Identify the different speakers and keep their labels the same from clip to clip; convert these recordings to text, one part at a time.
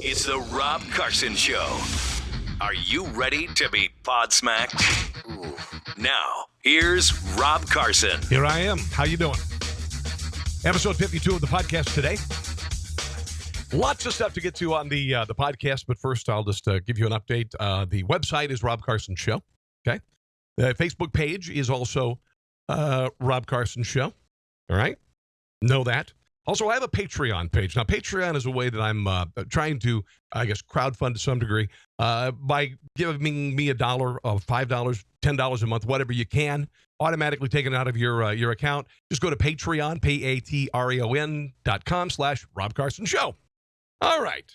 Speaker 1: It's the Rob Carson Show. Are you ready to be podsmacked? Now, here's Rob Carson.
Speaker 2: Here I am. How you doing? Episode 52 of the podcast today. Lots of stuff to get to on the podcast, but first I'll just give you an update. The website is Rob Carson Show. Okay. The Facebook page is also Rob Carson Show. All right. Know that. Also, I have a Patreon page. Now, Patreon is a way that I'm trying to, I guess, crowdfund to some degree by giving me $1, $5, $10 a month, whatever you can, automatically taken out of your account. Just go to Patreon, patreon.com/Rob Carson Show. All right.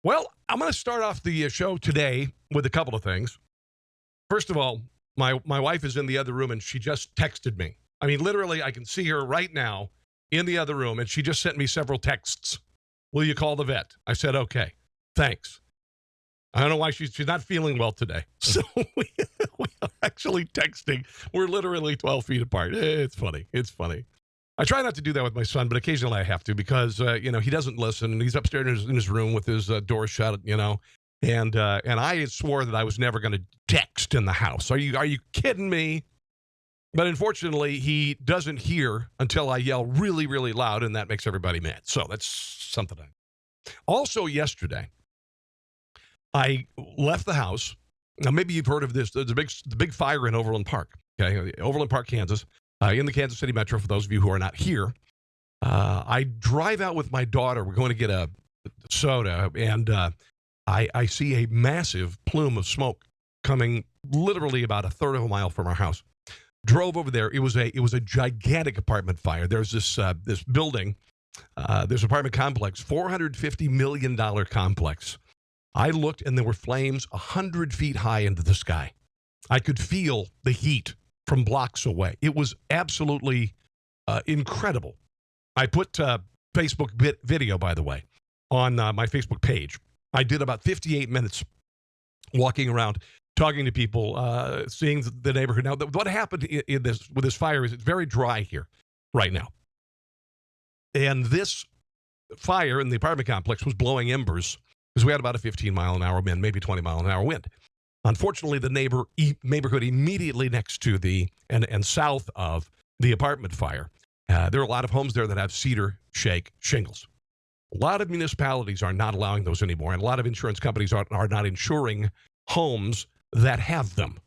Speaker 2: Well, I'm going to start off the show today with a couple of things. First of all, my wife is in the other room, and she just texted me. I mean, literally, I can see her right now in the other room, and she just sent me several texts. Will you call the vet? I said, okay, thanks. I don't know why she's not feeling well today. So we are actually texting. We're literally 12 feet apart. It's funny. It's funny. I try not to do that with my son, but occasionally I have to because, he doesn't listen, and he's upstairs in his room with his door shut, and I swore that I was never going to text in the house. Are you kidding me? But unfortunately, he doesn't hear until I yell really, really loud, and that makes everybody mad. So that's something. Also, yesterday, I left the house. Now, maybe you've heard of this. There's the big fire in Overland Park, okay? Overland Park, Kansas, in the Kansas City Metro, for those of you who are not here. I drive out with my daughter. We're going to get a soda, and I see a massive plume of smoke coming literally about a third of a mile from our house. Drove over there. It was a gigantic apartment fire. There's this building, this apartment complex, $450 million complex. I looked, and there were flames 100 feet high into the sky. I could feel the heat from blocks away. It was absolutely incredible. I put Facebook video, by the way, on my Facebook page. I did about 58 minutes walking around, talking to people, seeing the neighborhood. Now, what happened with this fire is it's very dry here right now. And this fire in the apartment complex was blowing embers because we had about a 15-mile-an-hour wind, maybe 20-mile-an-hour wind. Unfortunately, the neighborhood immediately next to and south of the apartment fire, there are a lot of homes there that have cedar shake shingles. A lot of municipalities are not allowing those anymore, and a lot of insurance companies are not insuring homes that have them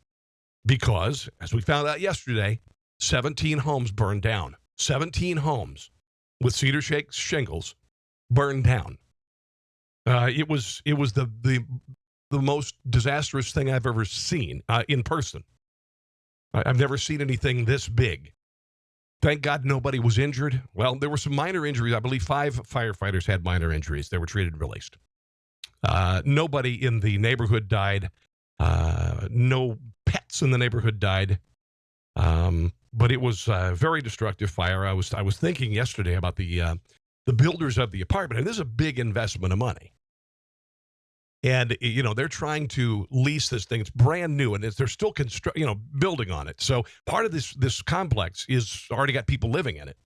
Speaker 2: because, as we found out yesterday, 17 homes burned down. 17 homes with cedar shake shingles burned down. It was the most disastrous thing I've ever seen in person. I've never seen anything this big. Thank God nobody was injured. Well, there were some minor injuries. I believe 5 firefighters had minor injuries. They were treated and released. Nobody in the neighborhood died. No pets in the neighborhood died. But it was a very destructive fire. I was thinking yesterday about the builders of the apartment, and this is a big investment of money. And, they're trying to lease this thing. It's brand new, and they're still building on it. So part of this complex is already got people living in it.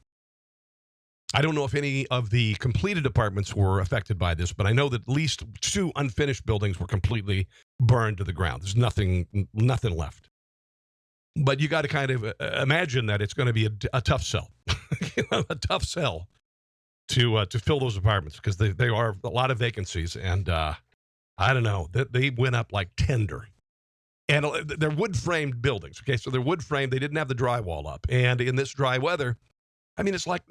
Speaker 2: I don't know if any of the completed apartments were affected by this, but I know that at least 2 unfinished buildings were completely burned to the ground. There's nothing left. But you got to kind of imagine that it's going to be a tough sell, a tough sell to fill those apartments because they are a lot of vacancies, and I don't know, they went up like tinder. And they're wood-framed buildings. Okay, so they're wood-framed. They didn't have the drywall up, and in this dry weather, I mean, it's like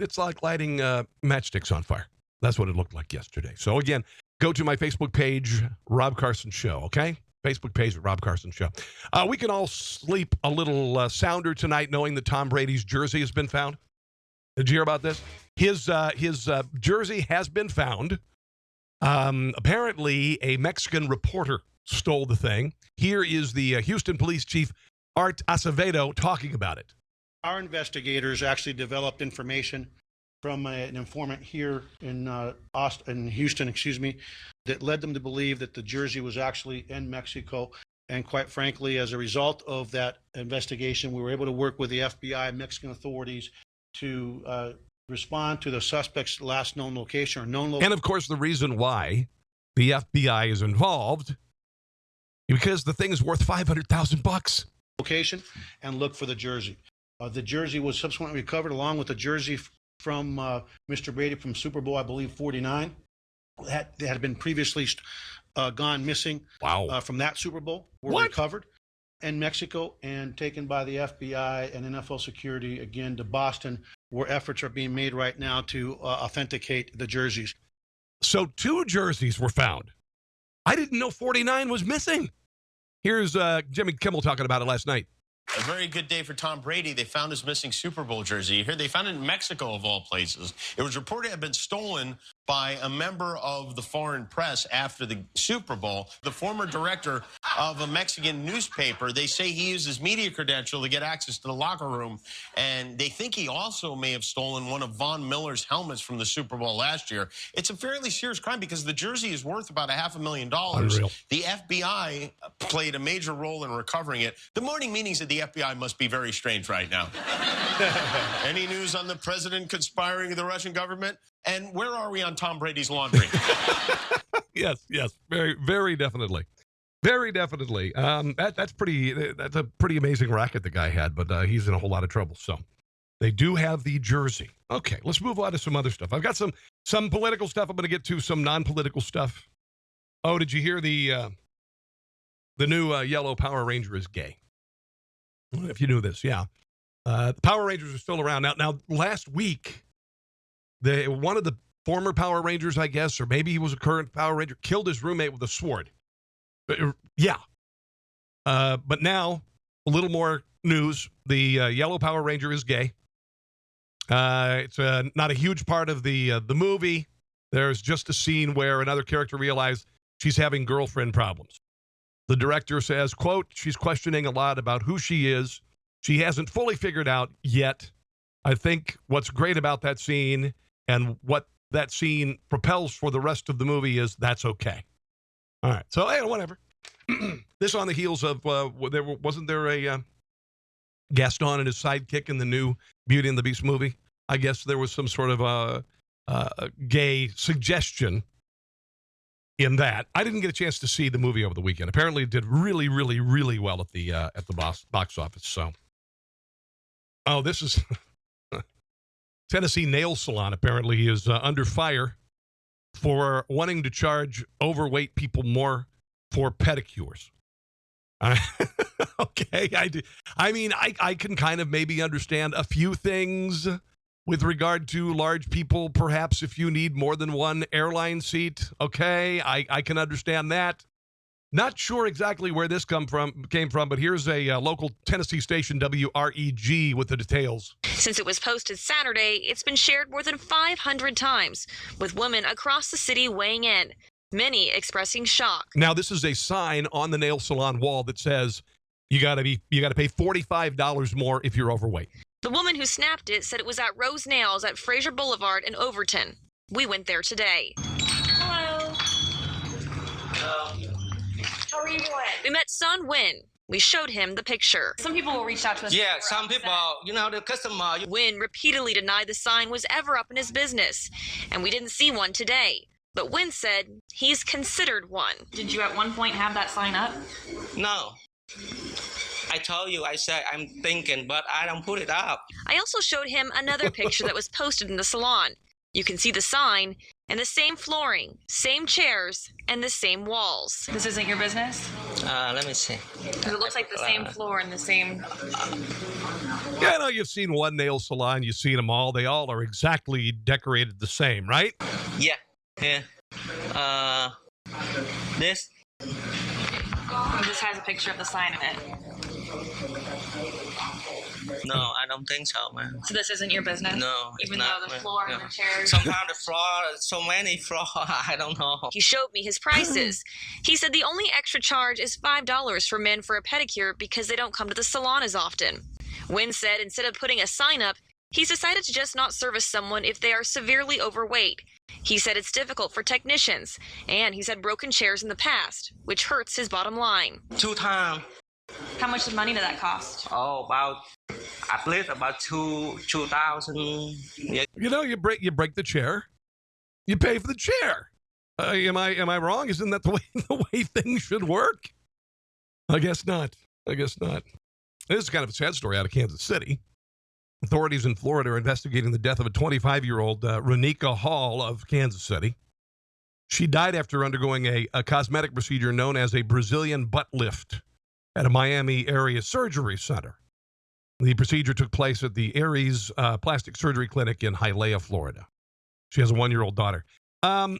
Speaker 2: lighting matchsticks on fire. That's what it looked like yesterday. So again, go to my Facebook page, Rob Carson Show, okay? Facebook page, Rob Carson Show. We can all sleep a little sounder tonight knowing that Tom Brady's jersey has been found. Did you hear about this? His jersey has been found. Apparently, a Mexican reporter stole the thing. Here is the Houston Police Chief, Art Acevedo, talking about it.
Speaker 3: Our investigators actually developed information from an informant here in Houston, that led them to believe that the jersey was actually in Mexico. And quite frankly, as a result of that investigation, we were able to work with the FBI and Mexican authorities to respond to the suspect's last known location or known location.
Speaker 2: And of course, the reason why the FBI is involved because the thing is worth $500,000.
Speaker 3: Location and look for the jersey. The jersey was subsequently recovered along with the jersey from Mr. Brady from Super Bowl, I believe, 49. That had been previously gone missing.
Speaker 2: Wow.
Speaker 3: From that Super Bowl were recovered in Mexico and taken by the FBI and NFL security again to Boston, where efforts are being made right now to authenticate the jerseys.
Speaker 2: So 2 jerseys were found. I didn't know 49 was missing. Here's Jimmy Kimmel talking about it last night.
Speaker 4: A very good day for Tom Brady. They found his missing Super Bowl jersey. Here, they found it in Mexico, of all places. It was reported to have been stolen by a member of the foreign press after the Super Bowl. The former director of a Mexican newspaper, they say he used his media credential to get access to the locker room, and they think he also may have stolen one of Von Miller's helmets from the Super Bowl last year. It's a fairly serious crime because the jersey is worth about $500,000.
Speaker 2: Unreal.
Speaker 4: The FBI played a major role in recovering it. The morning meetings at the FBI must be very strange right now. Any news on the president conspiring with the Russian government? And where are we on Tom Brady's laundry?
Speaker 2: Yes, very, very definitely. Very definitely. That's a pretty amazing racket the guy had, but he's in a whole lot of trouble. So they do have the jersey. Okay, let's move on to some other stuff. I've got some political stuff. I'm going to get to some non-political stuff. Oh, did you hear the new yellow Power Ranger is gay? I don't know if you knew this, yeah. The Power Rangers are still around. Now last week, one of the former Power Rangers, I guess, or maybe he was a current Power Ranger, killed his roommate with a sword. Yeah. But now, a little more news. The yellow Power Ranger is gay. It's not a huge part of the movie. There's just a scene where another character realized she's having girlfriend problems. The director says, quote, she's questioning a lot about who she is. She hasn't fully figured out yet. I think what's great about that scene and what that scene propels for the rest of the movie is that's okay. All right. So, hey, whatever. This on the heels of, wasn't there a Gaston and his sidekick in the new Beauty and the Beast movie? I guess there was some sort of a gay suggestion in that. I didn't get a chance to see the movie over the weekend. Apparently it did really, really, really well at the box office. So, oh, this is Tennessee nail salon apparently is under fire for wanting to charge overweight people more for pedicures. Okay, I can kind of maybe understand a few things with regard to large people. Perhaps if you need more than one airline seat, okay, I can understand that. Not sure exactly where this came from, but here's a local Tennessee station, WREG, with the details.
Speaker 5: Since it was posted Saturday, it's been shared more than 500 times, with women across the city weighing in, many expressing shock.
Speaker 2: Now, this is a sign on the nail salon wall that says you got to pay $45 more if you're overweight.
Speaker 5: The woman who snapped it said it was at Rose Nails at Fraser Boulevard in Overton. We went there today. Hello. How are you doing? We met Sun Win. We showed him the picture.
Speaker 6: Some people will reach out to us.
Speaker 7: Yeah, some people, the customer.
Speaker 5: Win repeatedly denied the sign was ever up in his business, and we didn't see one today. But Win said he's considered one.
Speaker 6: Did you at one point have that sign up?
Speaker 7: No. I told you, I said I'm thinking, but I don't put it up.
Speaker 5: I also showed him another picture that was posted in the salon. You can see the sign and the same flooring, same chairs, and the same walls.
Speaker 6: This isn't your business?
Speaker 7: Let me see.
Speaker 6: Because it looks like the same floor and the same...
Speaker 2: Yeah, I know you've seen one nail salon. You've seen them all. They all are exactly decorated the same, right?
Speaker 7: Yeah. This.
Speaker 6: This has a picture of the sign in it.
Speaker 7: No, I don't think so, man.
Speaker 6: So this isn't your business?
Speaker 7: No,
Speaker 6: Even
Speaker 7: it's not,
Speaker 6: though the
Speaker 7: man.
Speaker 6: floor
Speaker 7: No.
Speaker 6: and the chairs...
Speaker 7: Somehow the floor, so many floor, I don't know.
Speaker 5: He showed me his prices. He said the only extra charge is $5 for men for a pedicure because they don't come to the salon as often. Wynn said instead of putting a sign up, he's decided to just not service someone if they are severely overweight. He said it's difficult for technicians, and he's had broken chairs in the past, which hurts his bottom line.
Speaker 7: 2 times.
Speaker 6: How much money did that cost?
Speaker 7: Oh, at least about 2,000. Yeah.
Speaker 2: You break the chair, you pay for the chair. Am I wrong? Isn't that the way things should work? I guess not. This is kind of a sad story out of Kansas City. Authorities in Florida are investigating the death of a 25-year-old Renika Hall of Kansas City. She died after undergoing a cosmetic procedure known as a Brazilian butt lift at a Miami area surgery center. The procedure took place at the Aries Plastic Surgery Clinic in Hialeah, Florida. She has a 1-year-old daughter. The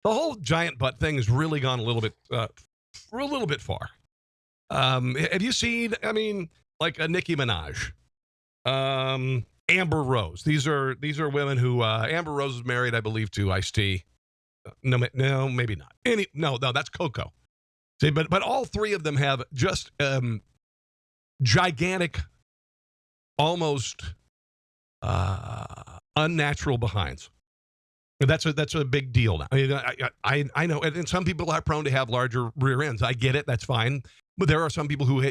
Speaker 2: whole giant butt thing has really gone a little bit far. Have you seen, like a Nicki Minaj, Amber Rose? These are women who, Amber Rose is married, I believe, to Ice-T. No, maybe not. No, that's Coco. See, but all three of them have just gigantic, almost unnatural behinds. That's a big deal now. I know, and some people are prone to have larger rear ends. I get it. That's fine. But there are some people who,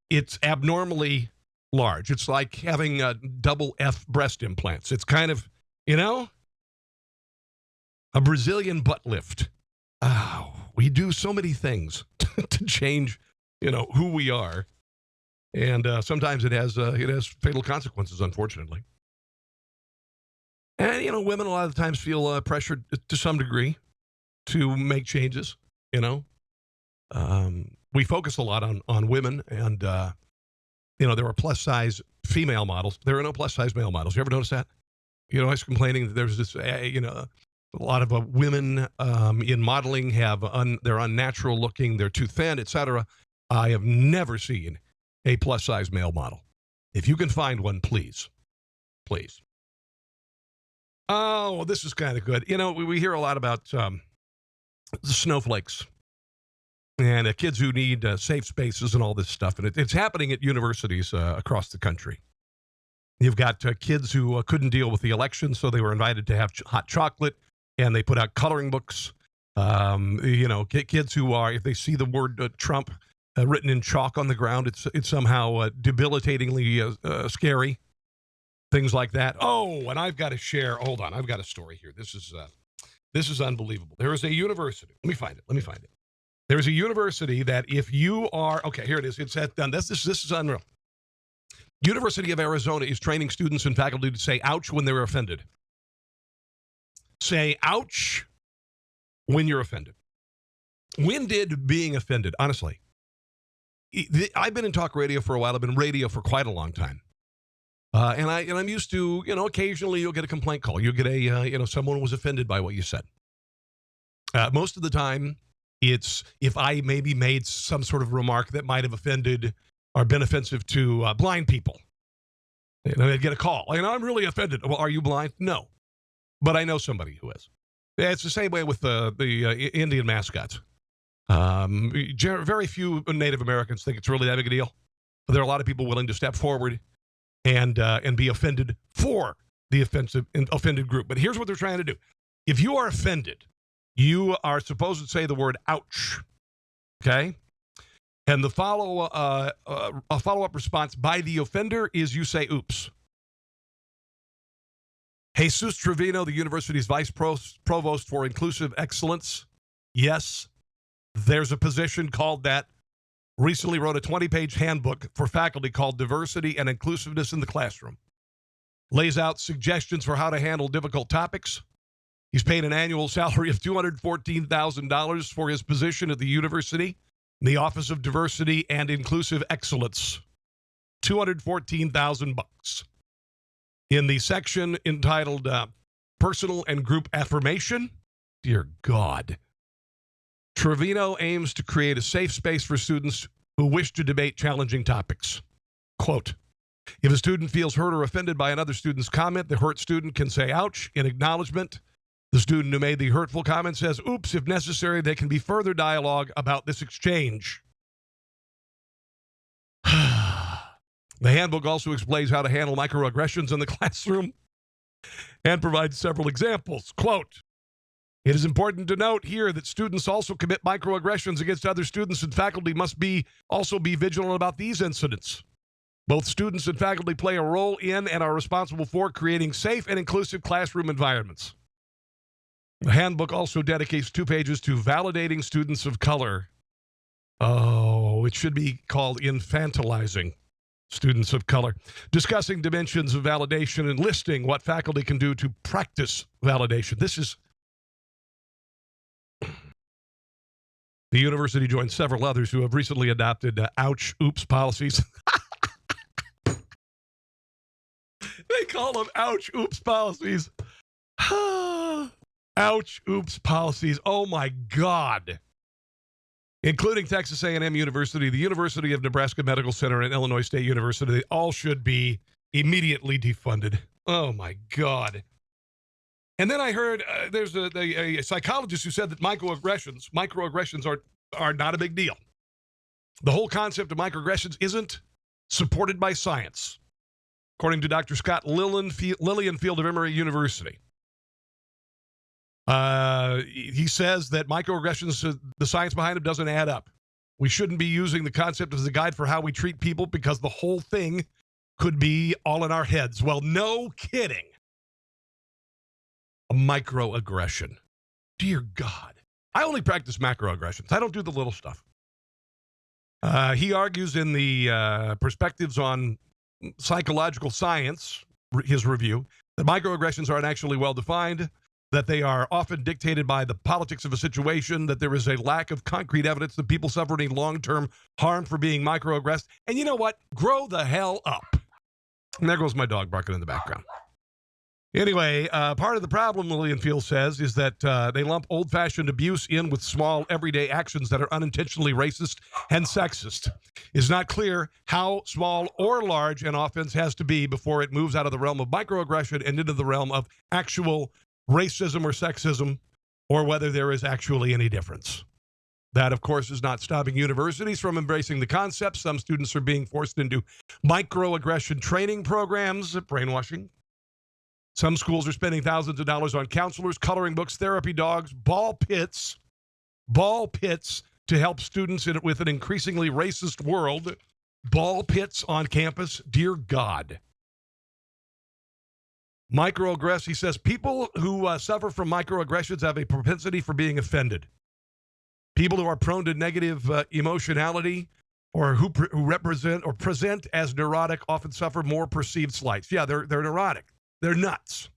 Speaker 2: it's abnormally large. It's like having double F breast implants. It's kind of, a Brazilian butt lift. Oh, we do so many things to change, who we are. And sometimes it has fatal consequences, unfortunately. And, women a lot of the times feel pressured to some degree to make changes, We focus a lot on women, and, there are plus-size female models. There are no plus-size male models. You ever notice that? I was complaining that there's this, a lot of women in modeling they're unnatural looking, they're too thin, etc. I have never seen a plus-size male model. If you can find one, please. Oh, well, this is kind of good. We hear a lot about the snowflakes and kids who need safe spaces and all this stuff. And it's happening at universities across the country. You've got kids who couldn't deal with the election, so they were invited to have hot chocolate, and they put out coloring books. Kids who are, if they see the word Trump written in chalk on the ground, it's somehow debilitatingly scary. Things like that. Oh, and I've got to share. Hold on, I've got a story here. This is unbelievable. There is a university. Let me find it. There's a university that if you are okay, here it is. It's at this is unreal. University of Arizona is training students and faculty to say "ouch" when they're offended. Say "ouch" when you're offended. When did being offended? Honestly, I've been in talk radio for a while. I've been in radio for quite a long time. And I'm used to, occasionally you'll get a complaint call. You'll get someone was offended by what you said. Most of the time, it's if I maybe made some sort of remark that might have offended or been offensive to blind people. They'd get a call. I'm really offended. Well, are you blind? No. But I know somebody who is. It's the same way with the Indian mascots. Very few Native Americans think it's really that big a deal. But there are a lot of people willing to step forward and be offended for the offended group. But here's what they're trying to do. If you are offended, you are supposed to say the word "ouch." Okay? And the follow-up response by the offender is you say "oops." Jesus Trevino, the university's vice provost for inclusive excellence. Yes, there's a position called that. Recently wrote a 20-page handbook for faculty called Diversity and Inclusiveness in the Classroom. Lays out suggestions for how to handle difficult topics. He's paid an annual salary of $214,000 for his position at the university in the Office of Diversity and Inclusive Excellence. $214,000. In the section entitled Personal and Group Affirmation, dear God, Trevino aims to create a safe space for students who wish to debate challenging topics. Quote, if a student feels hurt or offended by another student's comment, the hurt student can say "ouch" in acknowledgement. The student who made the hurtful comment says "oops." If necessary, there can be further dialogue about this exchange. The handbook also explains how to handle microaggressions in the classroom and provides several examples. Quote, it is important to note here that students also commit microaggressions against other students, and faculty must also be vigilant about these incidents. Both students and faculty play a role in and are responsible for creating safe and inclusive classroom environments. The handbook also dedicates 2 pages to validating students of color. Oh, it should be called infantilizing students of color, discussing dimensions of validation and listing what faculty can do to practice validation. This is... The university joined several others who have recently adopted ouch, oops policies. They call them ouch, oops policies. Ouch, oops policies. Oh, my God. Including Texas A&M University, the University of Nebraska Medical Center, and Illinois State University. They all should be immediately defunded. Oh, my God. And then I heard there's a psychologist who said that microaggressions are not a big deal. The whole concept of microaggressions isn't supported by science, according to Dr. Scott Lilienfield of Emory University. He says that microaggressions, the science behind them doesn't add up. We shouldn't be using the concept as a guide for how we treat people because the whole thing could be all in our heads. Well, no kidding. A microaggression. Dear God. I only practice macroaggressions. I don't do the little stuff. He argues in the Perspectives on Psychological Science, his review, that microaggressions aren't actually well-defined, that they are often dictated by the politics of a situation, that there is a lack of concrete evidence that people suffer any long-term harm for being microaggressed. And you know what? Grow the hell up. And there goes my dog barking in the background. Anyway, part of the problem, Lilienfield says, is that they lump old-fashioned abuse in with small, everyday actions that are unintentionally racist and sexist. It's not clear how small or large an offense has to be before it moves out of the realm of microaggression and into the realm of actual racism or sexism, or whether there is actually any difference. That, of course, is not stopping universities from embracing the concept. Some students are being forced into microaggression training programs, brainwashing. Some schools are spending thousands of dollars on counselors, coloring books, therapy dogs, ball pits to help students with an increasingly racist world. Ball pits on campus. Dear God. Microaggress, he says, people who suffer from microaggressions have a propensity for being offended. People who are prone to negative emotionality or who represent or present as neurotic often suffer more perceived slights. Yeah, they're neurotic. They're nuts.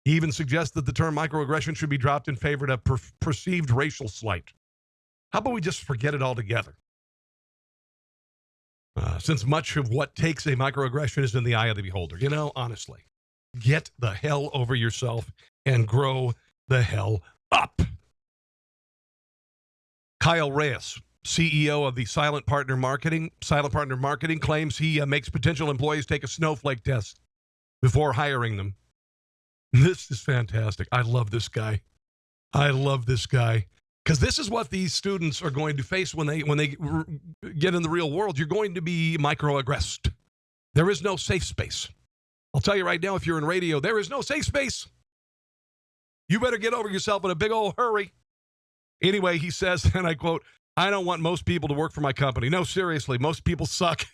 Speaker 2: He even suggests that the term microaggression should be dropped in favor of perceived racial slight. How about we just forget it altogether? Since much of what takes a microaggression is in the eye of the beholder. You know, honestly, get the hell over yourself and grow the hell up. Kyle Reyes, CEO of the Silent Partner Marketing, claims he makes potential employees take a snowflake test before hiring them. This is fantastic. I love this guy. Because this is what these students are going to face when they get in the real world. You're going to be microaggressed. There is no safe space. I'll tell you right now, if you're in radio, there is no safe space. You better get over yourself in a big old hurry. Anyway, he says, and I quote, "I don't want most people to work for my company." No, seriously, most people suck.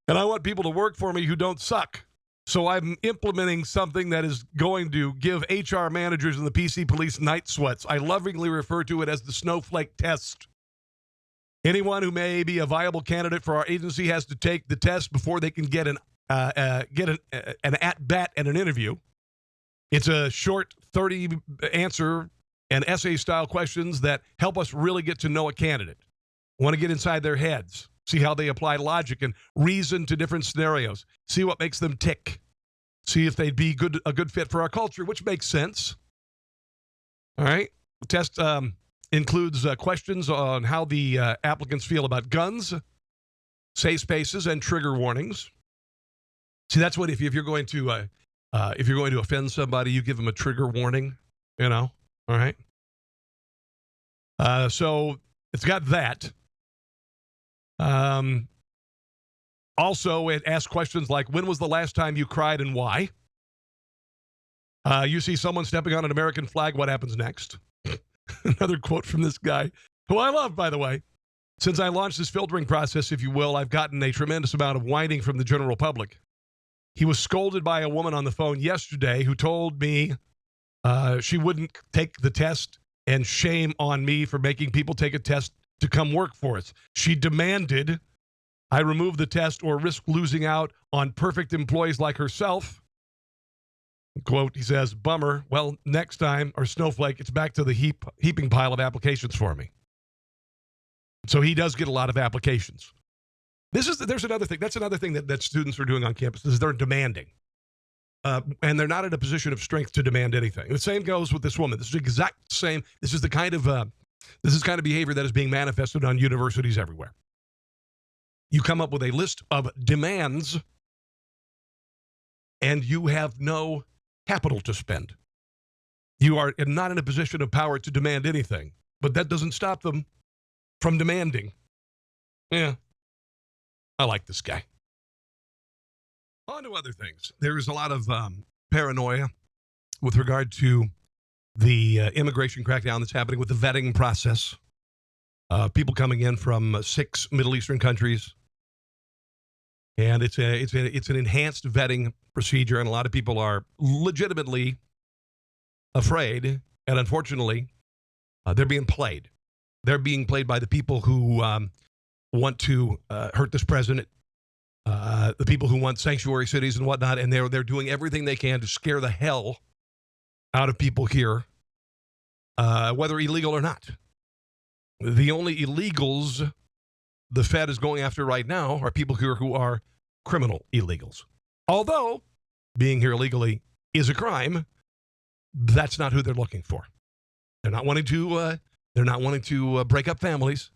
Speaker 2: And I want people to work for me who don't suck. So I'm implementing something that is going to give HR managers and the PC police night sweats. I lovingly refer to it as the snowflake test. Anyone who may be a viable candidate for our agency has to take the test before they can get an at-bat and an interview. It's a short 30-answer and essay-style questions that help us really get to know a candidate. Want to get inside their heads. See how they apply logic and reason to different scenarios. See what makes them tick. See if they'd be a good fit for our culture, which makes sense. All right. The test includes questions on how the applicants feel about guns, safe spaces, and trigger warnings. See, that's what if you're going to offend somebody, you give them a trigger warning. You know. All right. So it's got that. Also, it asks questions like, when was the last time you cried and why? You see someone stepping on an American flag, what happens next? Another quote from this guy, who I love, by the way. Since I launched this filtering process, if you will, I've gotten a tremendous amount of whining from the general public. He was scolded by a woman on the phone yesterday who told me she wouldn't take the test, and shame on me for making people take a test to come work for us. She demanded I remove the test or risk losing out on perfect employees like herself. Quote, he says, bummer. Well, next time, or snowflake, it's back to the heaping pile of applications for me. So he does get a lot of applications. There's another thing. That's another thing that students are doing on campus is they're demanding. And they're not in a position of strength to demand anything. The same goes with this woman. This is the exact same. This is the kind of behavior that is being manifested on universities everywhere. You come up with a list of demands, and you have no capital to spend. You are not in a position of power to demand anything, but that doesn't stop them from demanding. Yeah, I like this guy. On to other things. There is a lot of paranoia with regard to the immigration crackdown that's happening with the vetting process. People coming in from 6 Middle Eastern countries. And it's an enhanced vetting procedure, and a lot of people are legitimately afraid, and unfortunately, they're being played. They're being played by the people who want to hurt this president, the people who want sanctuary cities and whatnot, and they're doing everything they can to scare the hell out of people here, whether illegal or not. The only illegals the Fed is going after right now are people here who are criminal illegals. Although being here illegally is a crime, that's not who they're looking for. They're not wanting to break up families.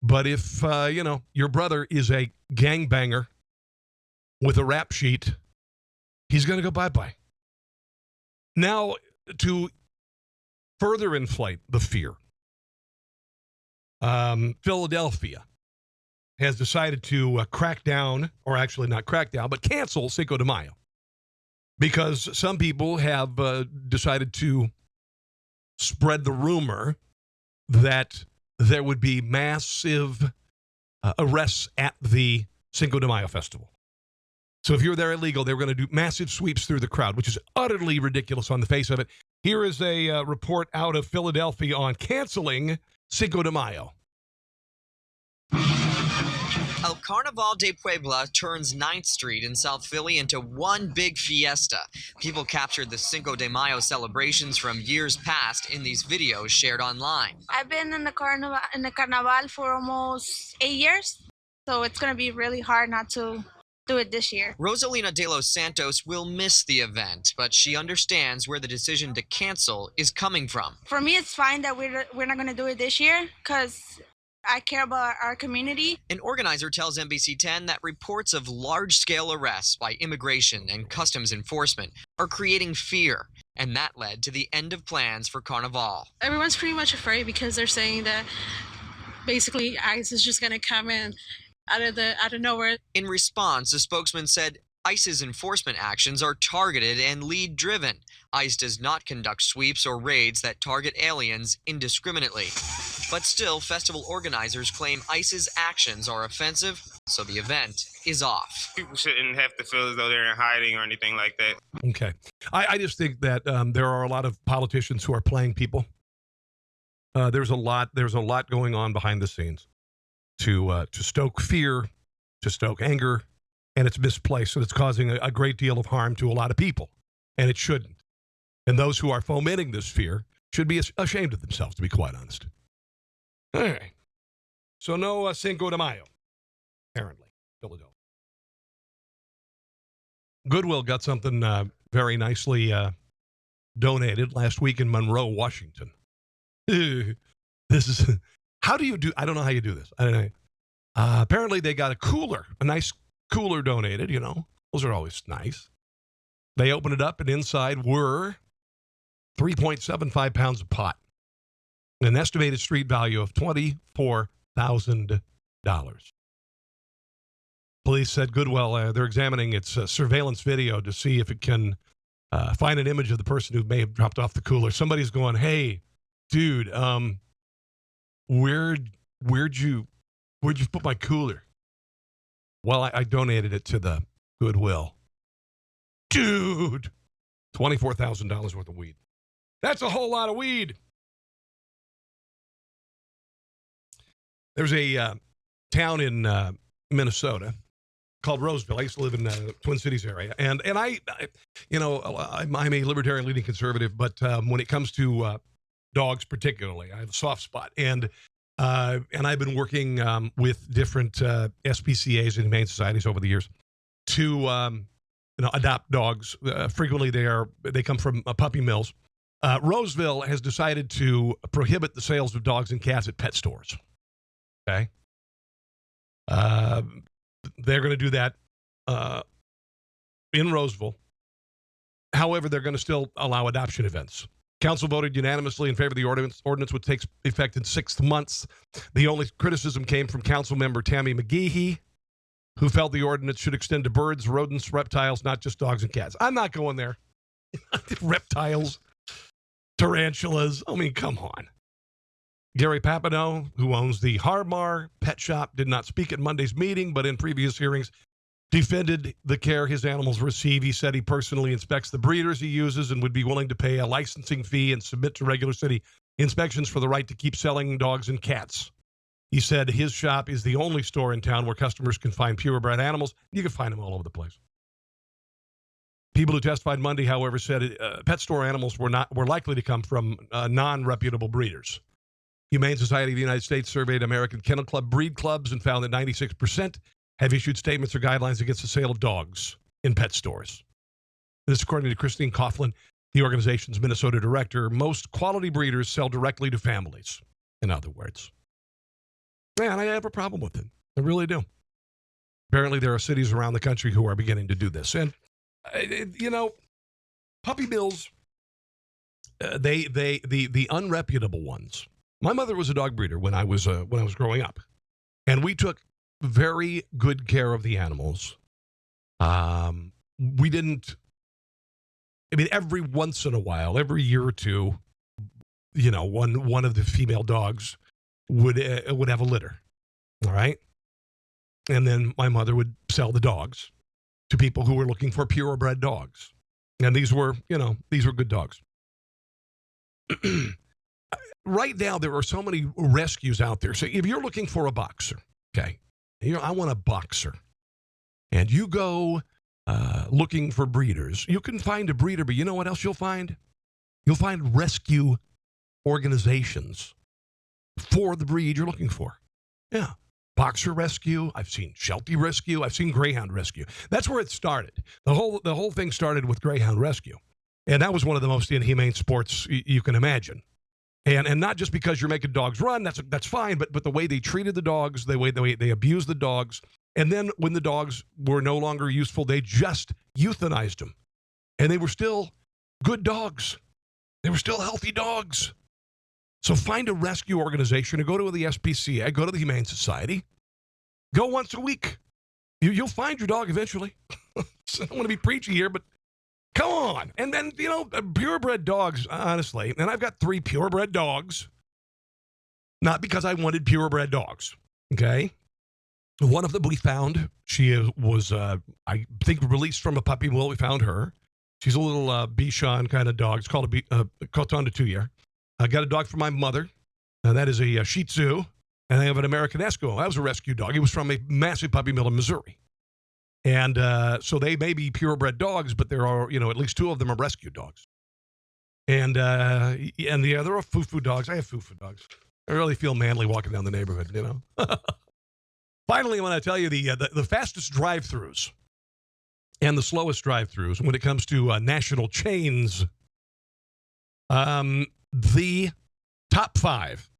Speaker 2: But if your brother is a gangbanger with a rap sheet, he's going to go bye-bye. Now, to further inflate the fear, Philadelphia has decided to crack down, or actually not crack down, but cancel Cinco de Mayo. Because some people have decided to spread the rumor that there would be massive arrests at the Cinco de Mayo festival. So if you're there illegal, they're going to do massive sweeps through the crowd, which is utterly ridiculous on the face of it. Here is a report out of Philadelphia on canceling Cinco de Mayo.
Speaker 8: El Carnaval de Puebla turns 9th Street in South Philly into one big fiesta. People captured the Cinco de Mayo celebrations from years past in these videos shared online.
Speaker 9: I've been in the carnaval for almost 8 years, so it's going to be really hard not to do it this year.
Speaker 8: Rosalina de los Santos will miss the event, but she understands where the decision to cancel is coming from.
Speaker 9: For me, it's fine that we're not going to do it this year because I care about our community.
Speaker 8: An organizer tells NBC 10 that reports of large-scale arrests by immigration and customs enforcement are creating fear, and that led to the end of plans for Carnival.
Speaker 6: Everyone's pretty much afraid because they're saying that basically ICE is just going to come in out of nowhere.
Speaker 8: In response, the spokesman said ICE's enforcement actions are targeted and lead-driven. ICE does not conduct sweeps or raids that target aliens indiscriminately. But still, festival organizers claim ICE's actions are offensive, so the event is off.
Speaker 10: People shouldn't have to feel as though they're in hiding or anything like that.
Speaker 2: Okay. I just think that there are a lot of politicians who are playing people. There's a lot going on behind the scenes to stoke fear, to stoke anger, and it's misplaced, and it's causing a great deal of harm to a lot of people, and it shouldn't. And those who are fomenting this fear should be ashamed of themselves, to be quite honest. All right. So no Cinco de Mayo, apparently, Philadelphia. Goodwill got something very nicely donated last week in Monroe, Washington. This is, how do you do, I don't know how you do this. I don't know. Apparently they got a nice cooler donated, Those are always nice. They opened it up, and inside were 3.75 pounds of pot. An estimated street value of $24,000. Police said Goodwill, they're examining its surveillance video to see if it can find an image of the person who may have dropped off the cooler. Somebody's going, hey, dude, where'd you put my cooler? Well, I donated it to the Goodwill. Dude, $24,000 worth of weed. That's a whole lot of weed. There's a town in Minnesota called Roseville. I used to live in the Twin Cities area, and I'm a libertarian leaning conservative, but when it comes to dogs particularly, I have a soft spot, and I've been working with different SPCAs and humane societies over the years to adopt dogs. Frequently, they come from puppy mills. Roseville has decided to prohibit the sales of dogs and cats at pet stores. Okay. They're going to do that in Roseville. However, they're going to still allow adoption events. Council voted unanimously in favor of the ordinance. Ordinance would take effect in 6 months. The only criticism came from Council Member Tammy McGeehee, who felt the ordinance should extend to birds, rodents, reptiles, not just dogs and cats. I'm not going there. Reptiles, tarantulas. I mean, come on. Gary Papineau, who owns the Harmar Pet Shop, did not speak at Monday's meeting, but in previous hearings defended the care his animals receive. He said he personally inspects the breeders he uses and would be willing to pay a licensing fee and submit to regular city inspections for the right to keep selling dogs and cats. He said his shop is the only store in town where customers can find purebred animals. You can find them all over the place. People who testified Monday, however, said pet store animals were likely to come from non-reputable breeders. Humane Society of the United States surveyed American Kennel Club breed clubs and found that 96% have issued statements or guidelines against the sale of dogs in pet stores. This, according to Christine Coughlin, the organization's Minnesota director. Most quality breeders sell directly to families, in other words. Man, I have a problem with it. I really do. Apparently, there are cities around the country who are beginning to do this. And, puppy mills, the unreputable ones. My mother was a dog breeder when I was growing up, and we took very good care of the animals. We didn't. I mean, every once in a while, every year or two, one of the female dogs would have a litter. All right, and then my mother would sell the dogs to people who were looking for purebred dogs, and these were good dogs. Right now, there are so many rescues out there. So if you're looking for a boxer, okay, I want a boxer, and you go looking for breeders, you can find a breeder, but you know what else you'll find? You'll find rescue organizations for the breed you're looking for. Yeah. Boxer rescue. I've seen Sheltie rescue. I've seen Greyhound rescue. That's where it started. The whole thing started with Greyhound rescue. And that was one of the most inhumane sports you can imagine. And not just because you're making dogs run, that's fine, but the way they treated the dogs, the way they abused the dogs, and then when the dogs were no longer useful, they just euthanized them. And they were still good dogs. They were still healthy dogs. So find a rescue organization and go to the SPCA, go to the Humane Society. Go once a week. You'll find your dog eventually. So I don't want to be preachy here, but come on. And then, purebred dogs, honestly, and I've got 3 purebred dogs, not because I wanted purebred dogs, okay? One of them we found. She was, I think, released from a puppy mill. We found her. She's a little Bichon kind of dog. It's called a Coton de Tuyere. I got a dog for my mother, and that is a Shih Tzu, and I have an American Eskimo. That was a rescue dog. He was from a massive puppy mill in Missouri. And so they may be purebred dogs, but there are, at least 2 of them are rescue dogs. And the other are foo-foo dogs. I have foo-foo dogs. I really feel manly walking down the neighborhood, Finally, I want to tell you the fastest drive-thrus and the slowest drive-thrus when it comes to national chains. The top 5.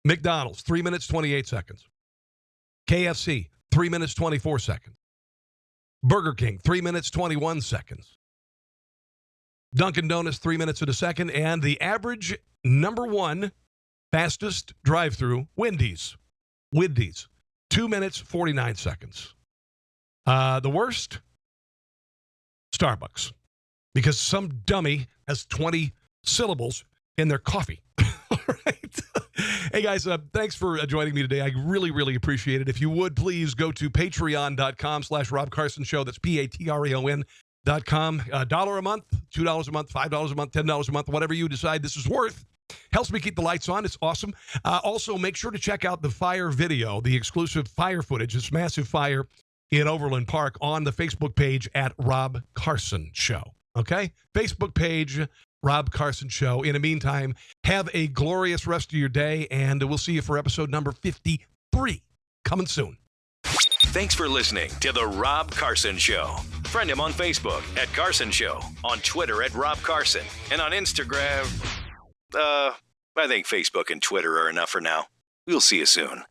Speaker 2: McDonald's, 3 minutes, 28 seconds. KFC, 3 minutes, 24 seconds. Burger King, 3 minutes, 21 seconds. Dunkin' Donuts, 3 minutes and a second. And the average number 1 fastest drive-through, Wendy's. 2 minutes, 49 seconds. The worst, Starbucks. Because some dummy has 20 syllables in their coffee. All right. Hey, guys, thanks for joining me today. I really, really appreciate it. If you would, please go to patreon.com/Rob Carson Show. That's Patreon. snowflakes.com. $1 a month, $2 a month, $5 a month, $10 a month, whatever you decide this is worth. Helps me keep the lights on. It's awesome. Also, make sure to check out the fire video, the exclusive fire footage, this massive fire in Overland Park on the Facebook page at Rob Carson Show. Okay? Facebook page, Rob Carson Show. In the meantime, have a glorious rest of your day, and we'll see you for episode number 53 coming soon.
Speaker 1: Thanks for listening to The Rob Carson Show. Friend him on Facebook at Carson Show, on Twitter at Rob Carson, and on Instagram, I think Facebook and Twitter are enough for now. We'll see you soon.